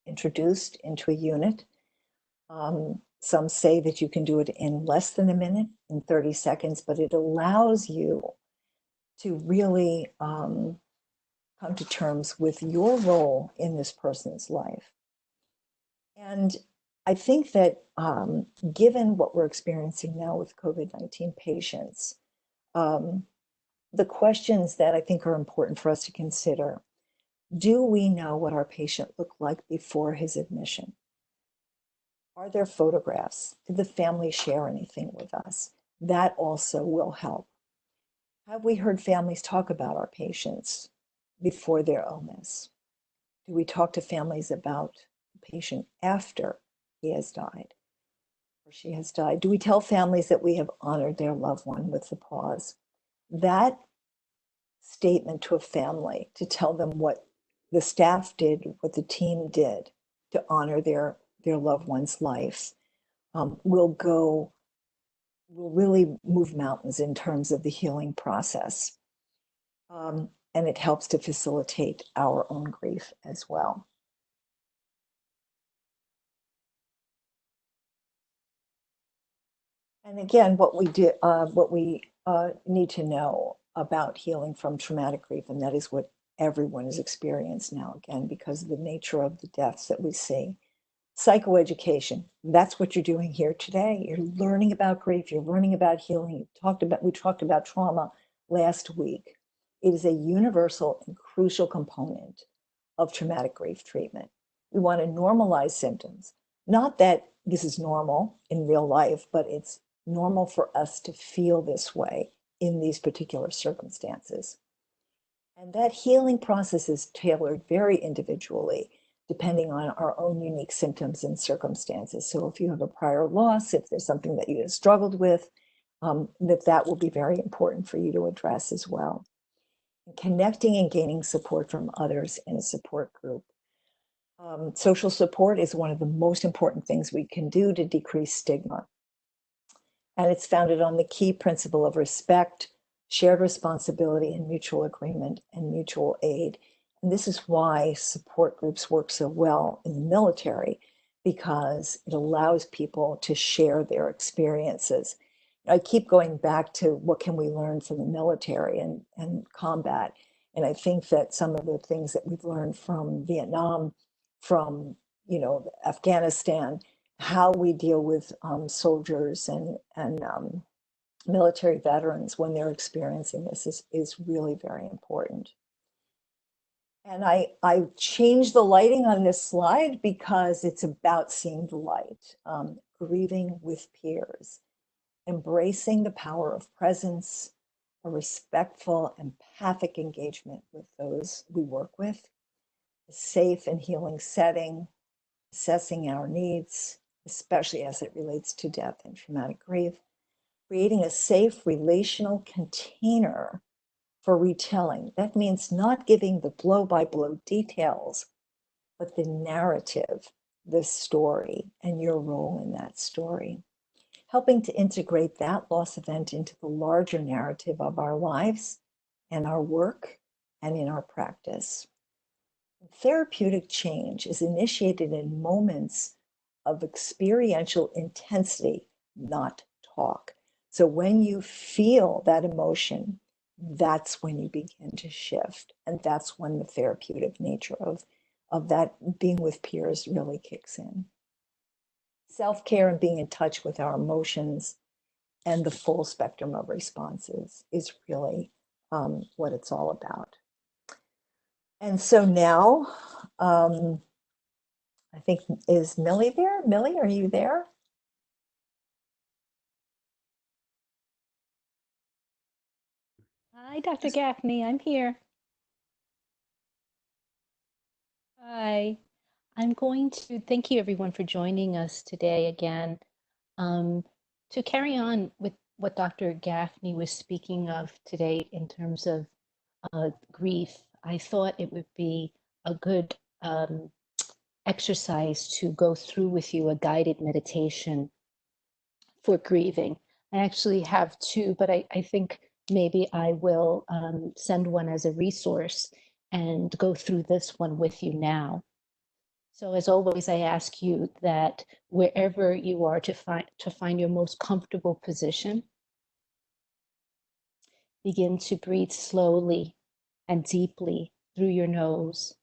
introduced into a unit. Some say that you can do it in less than a minute, in 30 seconds, but it allows you to really come to terms with your role in this person's life. And I think that given what we're experiencing now with COVID-19 patients, the questions that I think are important for us to consider: do we know what our patient looked like before his admission? Are there photographs? Did the family share anything with us? That also will help. Have we heard families talk about our patients before their illness? Do we talk to families about the patient after he has died or she has died? Do we tell families that we have honored their loved one with the pause? That statement to a family, to tell them what the staff did, what the team did to honor their loved one's life, will really move mountains in terms of the healing process. And it helps to facilitate our own grief as well. And again, what we need to know about healing from traumatic grief, and that is what everyone has experienced now, again, because of the nature of the deaths that we see. Psychoeducation, that's what you're doing here today. You're learning about grief, you're learning about healing. We talked about trauma last week. It is a universal and crucial component of traumatic grief treatment. We want to normalize symptoms. Not that this is normal in real life, but it's normal for us to feel this way in these particular circumstances. And that healing process is tailored very individually, depending on our own unique symptoms and circumstances. So if you have a prior loss, if there's something that you have struggled with, that will be very important for you to address as well. And connecting and gaining support from others in a support group. Social support is one of the most important things we can do to decrease stigma. And it's founded on the key principle of respect, shared responsibility, and mutual agreement and mutual aid. And this is why support groups work so well in the military, because it allows people to share their experiences. I keep going back to what can we learn from the military and combat. And I think that some of the things that we've learned from Vietnam, from Afghanistan, how we deal with soldiers and military veterans when they're experiencing this is really very important. And I changed the lighting on this slide because it's about seeing the light, grieving with peers, embracing the power of presence, a respectful, empathic engagement with those we work with, a safe and healing setting, assessing our needs, especially as it relates to death and traumatic grief, creating a safe relational container for retelling. That means not giving the blow-by-blow details, but the narrative, the story, and your role in that story. Helping to integrate that loss event into the larger narrative of our lives and our work and in our practice. Therapeutic change is initiated in moments of experiential intensity, not talk. So when you feel that emotion, that's when you begin to shift. And that's when the therapeutic nature of that being with peers really kicks in. Self-care and being in touch with our emotions and the full spectrum of responses is really what it's all about. And so now, I think, is Millie there? Millie, are you there? Hi, Dr. Gaffney. I'm here. Hi. I'm going to thank you, everyone, for joining us today again. Um, to carry on with what Dr. Gaffney was speaking of today in terms of grief, I thought it would be a good exercise to go through with you a guided meditation for grieving. I actually have two, but I think maybe I will send one as a resource and go through this one with you now. So as always, I ask you that wherever you are to find your most comfortable position, begin to breathe slowly and deeply through your nose,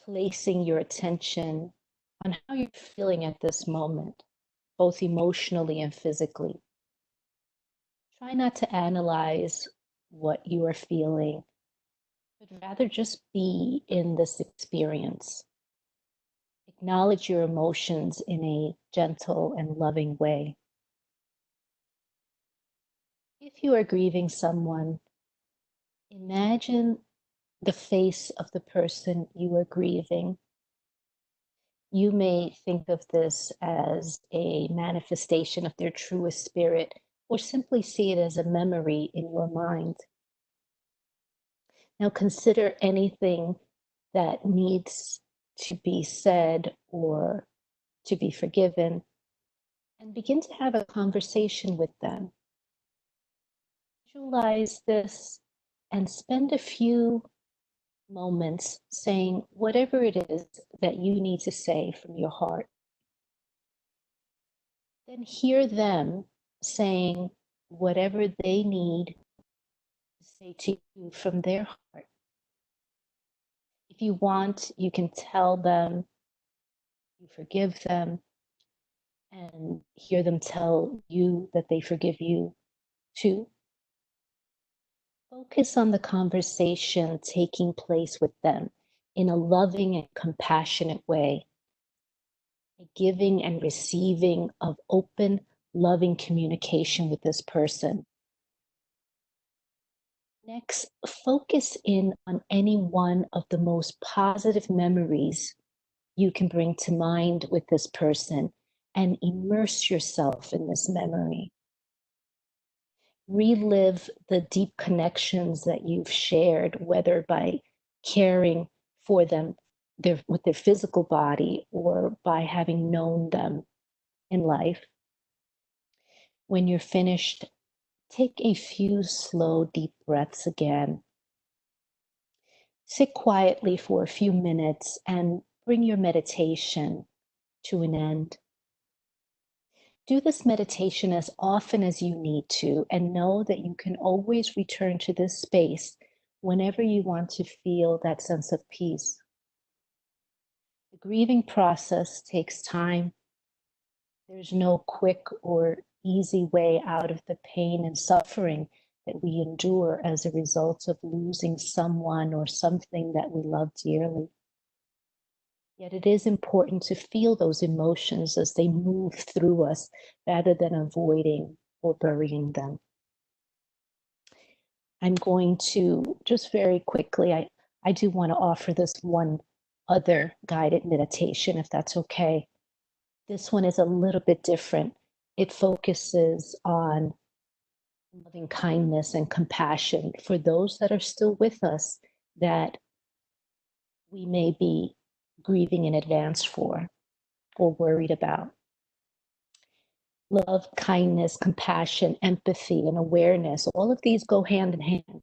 placing your attention on how you're feeling at this moment, both emotionally and physically. Try not to analyze what you are feeling, but rather just be in this experience. Acknowledge your emotions in a gentle and loving way. If you are grieving someone, imagine the face of the person you are grieving. You may think of this as a manifestation of their truest spirit, or simply see it as a memory in your mind. Now consider anything that needs to be said or to be forgiven, and begin to have a conversation with them. Visualize this and spend a few moments saying whatever it is that you need to say from your heart. Then hear them saying whatever they need to say to you from their heart. If you want, you can tell them you forgive them and hear them tell you that they forgive you too. Focus on the conversation taking place with them in a loving and compassionate way, a giving and receiving of open, loving communication with this person. Next, focus in on any one of the most positive memories you can bring to mind with this person and immerse yourself in this memory. Relive the deep connections that you've shared, whether by caring for them with their physical body or by having known them in life. When you're finished, take a few slow, deep breaths again. Sit quietly for a few minutes and bring your meditation to an end. Do this meditation as often as you need to, and know that you can always return to this space whenever you want to feel that sense of peace. The grieving process takes time. There's no quick or easy way out of the pain and suffering that we endure as a result of losing someone or something that we love dearly. Yet it is important to feel those emotions as they move through us rather than avoiding or burying them. I'm going to just very quickly, I do want to offer this one other guided meditation, if that's okay. This one is a little bit different. It focuses on loving kindness and compassion for those that are still with us that we may be grieving in advance for or worried about. Love, kindness, compassion, empathy, and awareness, all of these go hand in hand.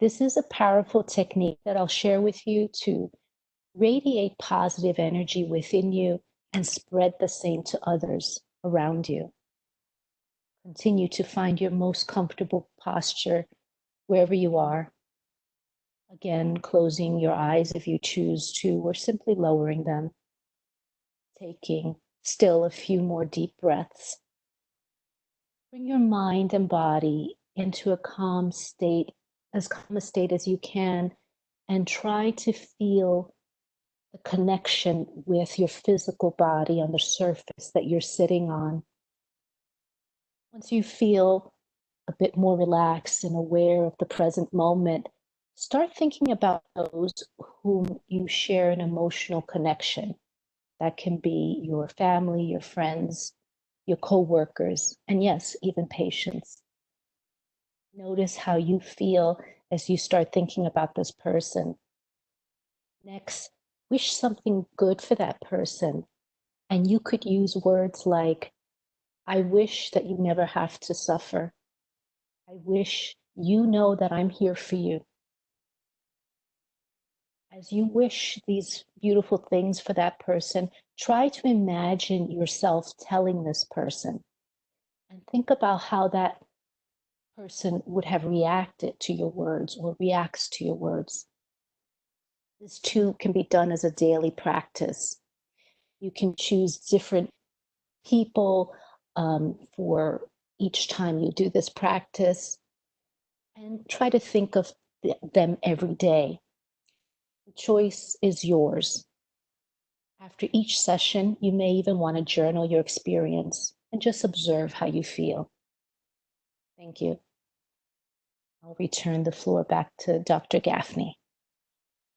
This is a powerful technique that I'll share with you to radiate positive energy within you and spread the same to others around you. Continue to find your most comfortable posture wherever you are. Again, closing your eyes if you choose to, or simply lowering them. Taking still a few more deep breaths. Bring your mind and body into a calm state, as calm a state as you can, and try to feel the connection with your physical body on the surface that you're sitting on. Once you feel a bit more relaxed and aware of the present moment, start thinking about those whom you share an emotional connection. That can be your family, your friends, your coworkers, and yes, even patients. Notice how you feel as you start thinking about this person. Next, wish something good for that person. And you could use words like, I wish that you never have to suffer. I wish you know that I'm here for you. As you wish these beautiful things for that person, try to imagine yourself telling this person and think about how that person would have reacted to your words or reacts to your words. This too can be done as a daily practice. You can choose different people for each time you do this practice and try to think of them every day. The choice is yours. After each session, you may even want to journal your experience and just observe how you feel. Thank you. I'll return the floor back to Dr. Gaffney.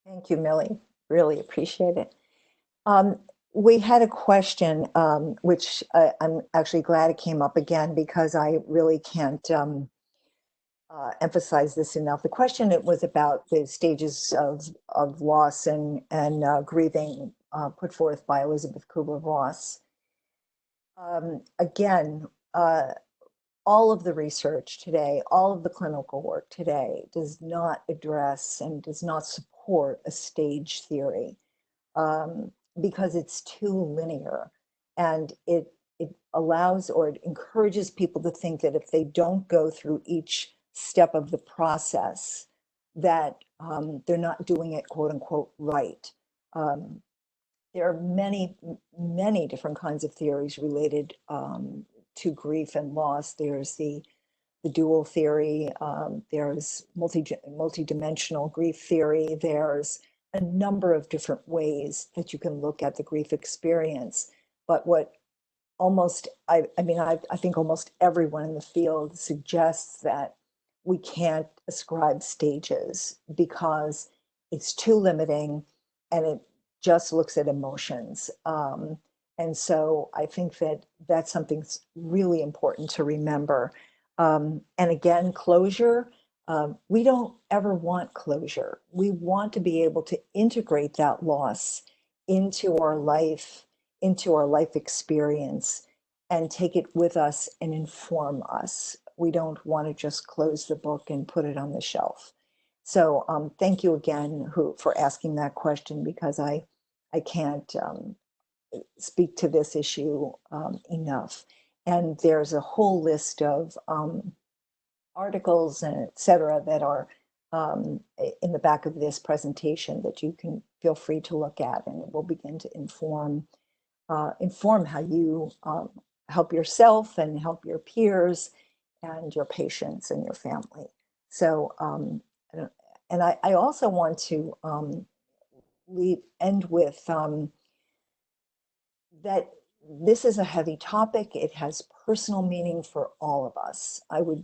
Thank you, Millie. Really appreciate it. We had a question, which I'm actually glad it came up again because I really can't emphasize this enough. The question, it was about the stages of loss and grieving put forth by Elizabeth Kubler-Ross. Again, all of the research today, all of the clinical work today does not address and does not support a stage theory because it's too linear, and it allows or it encourages people to think that if they don't go through each step of the process, that they're not doing it quote unquote right. There are many different kinds of theories related to grief and loss. There's the dual theory, there's multi-dimensional grief theory, there's a number of different ways that you can look at the grief experience. But what I think almost everyone in the field suggests that we can't ascribe stages because it's too limiting and it just looks at emotions. And so I think that that's something that's really important to remember. And again, closure, we don't ever want closure. We want to be able to integrate that loss into our life, into our life experience, and take it with us and inform us. We don't want to just close the book and put it on the shelf. So thank you again for asking that question, because I can't speak to this issue enough. And there's a whole list of articles and et cetera that are in the back of this presentation that you can feel free to look at, and it will begin to inform how you help yourself and help your peers and your patients and your family. So, and I also want to end with that this is a heavy topic. It has personal meaning for all of us. I would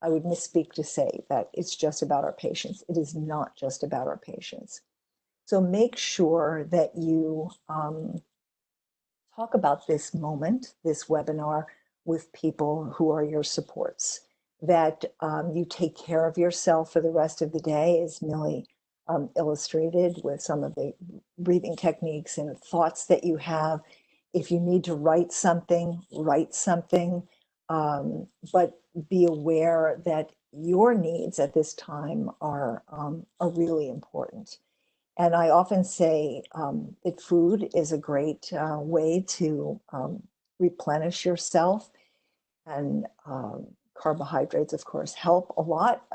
misspeak to say that it's just about our patients. It is not just about our patients. So make sure that you talk about this moment, this webinar, with people who are your supports, that you take care of yourself for the rest of the day, as Millie illustrated with some of the breathing techniques and thoughts that you have. If you need to write something, write something, but be aware that your needs at this time are really important. And I often say that food is a great way to replenish yourself. And carbohydrates, of course, help a lot.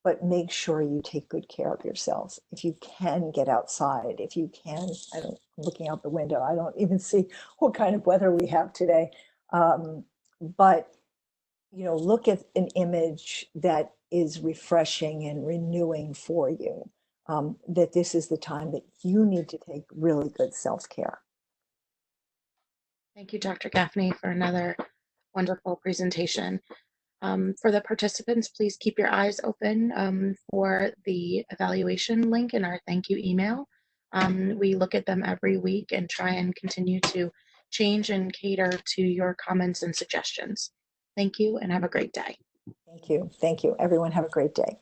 but make sure you take good care of yourselves. If you can get outside, if you can, I'm looking out the window, I don't even see what kind of weather we have today. But, look at an image that is refreshing and renewing for you, that this is the time that you need to take really good self-care. Thank you, Dr. Gaffney, for another wonderful presentation. For the participants, please keep your eyes open for the evaluation link in our thank you email. We look at them every week and try and continue to change and cater to your comments and suggestions. Thank you and have a great day. Thank you. Thank you. Everyone have a great day.